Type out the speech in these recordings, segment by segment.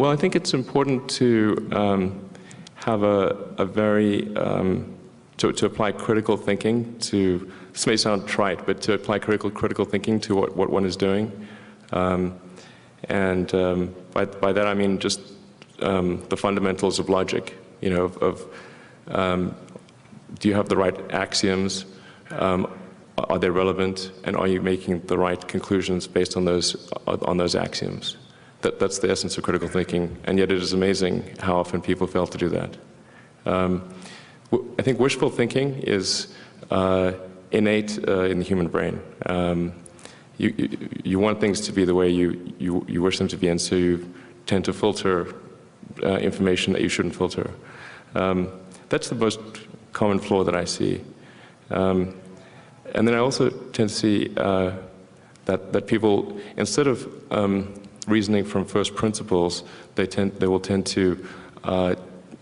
Well, I think it's important to have a very, to apply critical thinking to, this may sound trite, but to apply critical thinking to what one is doing. By that I mean just the fundamentals of logic, you know, do you have the right axioms? Are they relevant? And are you making the right conclusions based on those axioms? That's the essence of critical thinking, and yet it is amazing how often people fail to do that. I think wishful thinking is innate in the human brain. You want things to be the way you wish them to be, and so you tend to filter information that you shouldn't filter. That's the most common flaw that I see. And then I also tend to see that people, instead of reasoning from first principles, they will tend to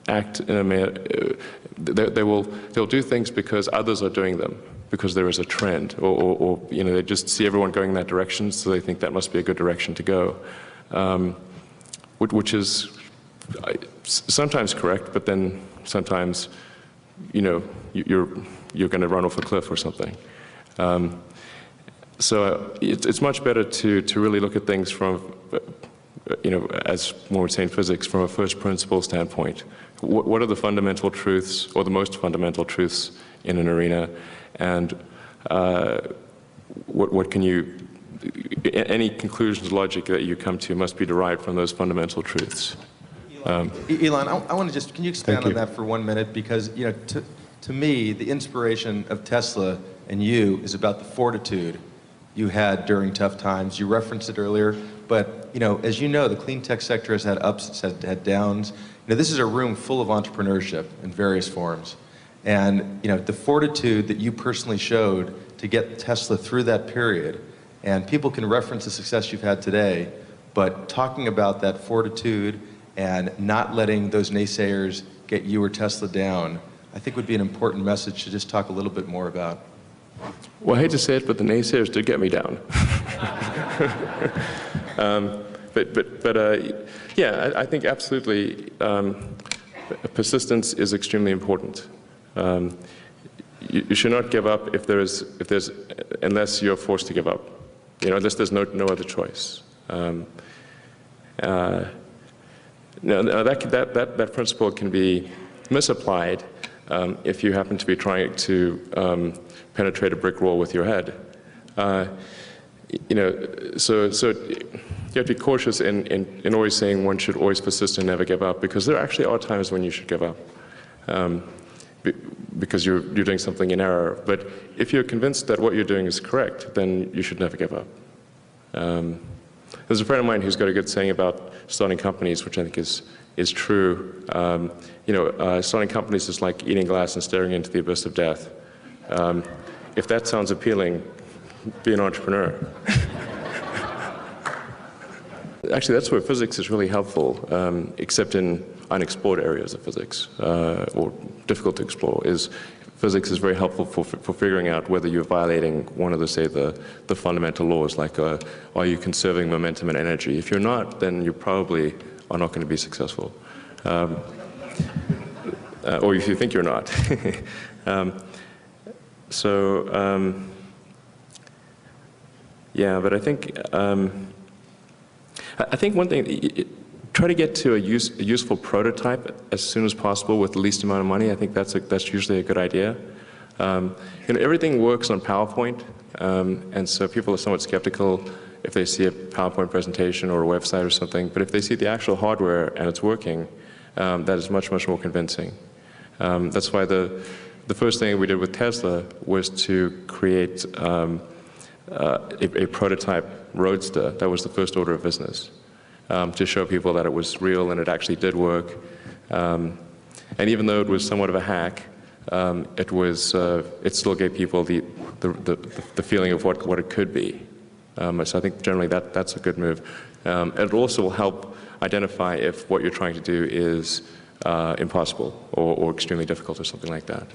act in a manner, they'll do things because others are doing them, because there is a trend, or you know, they just see everyone going in that direction, so they think that must be a good direction to go, which is sometimes correct, but then sometimes, you know, you're going to run off a cliff or something. So it's much better to really look at things from, you know, as one would say in physics, from a first principle standpoint. What are the fundamental truths, or the most fundamental truths in an arena, and what can you, any conclusions, logic that you come to must be derived from those fundamental truths. Elon, I want to just, can you expand on that for 1 minute? Because, you know, to me, the inspiration of Tesla and you is about the fortitude you had during tough times. You referenced it earlier, but, you know, as you know, the clean tech sector has had ups, it's had downs. You know, this is a room full of entrepreneurship in various forms. And, you know, the fortitude that you personally showed to get Tesla through that period, and people can reference the success you've had today, but talking about that fortitude and not letting those naysayers get you or Tesla down, I think would be an important message to just talk a little bit more about. Well, I hate to say it, but the naysayers did get me down. Yeah, I think absolutely persistence is extremely important. You should not give up unless you're forced to give up. You know, unless there's no other choice. Now that principle can be misapplied if you happen to be trying to penetrate a brick wall with your head. You know, so you have to be cautious in always saying one should always persist and never give up, because there actually are times when you should give up, because you're doing something in error. But if you're convinced that what you're doing is correct, then you should never give up. There's a friend of mine who's got a good saying about starting companies, which I think is true. You know, starting companies is like eating glass and staring into the abyss of death. If that sounds appealing, be an entrepreneur. Actually, that's where physics is really helpful, except in unexplored areas of physics, or difficult to explore. Physics is very helpful for figuring out whether you're violating one of the fundamental laws, like are you conserving momentum and energy? If you're not, then you probably are not going to be successful. Or if you think you're not. Yeah, but I think one thing, try to get to a useful prototype as soon as possible with the least amount of money. I think that's usually a good idea. You know, everything works on PowerPoint, and so people are somewhat skeptical if they see a PowerPoint presentation or a website or something. But if they see the actual hardware and it's working, that is much more convincing. That's why the first thing we did with Tesla was to create a prototype roadster. That was the first order of business, to show people that it was real and it actually did work. And even though it was somewhat of a hack, it still gave people the feeling of what it could be. So I think generally that's a good move. It also will help identify if what you're trying to do is impossible or extremely difficult or something like that.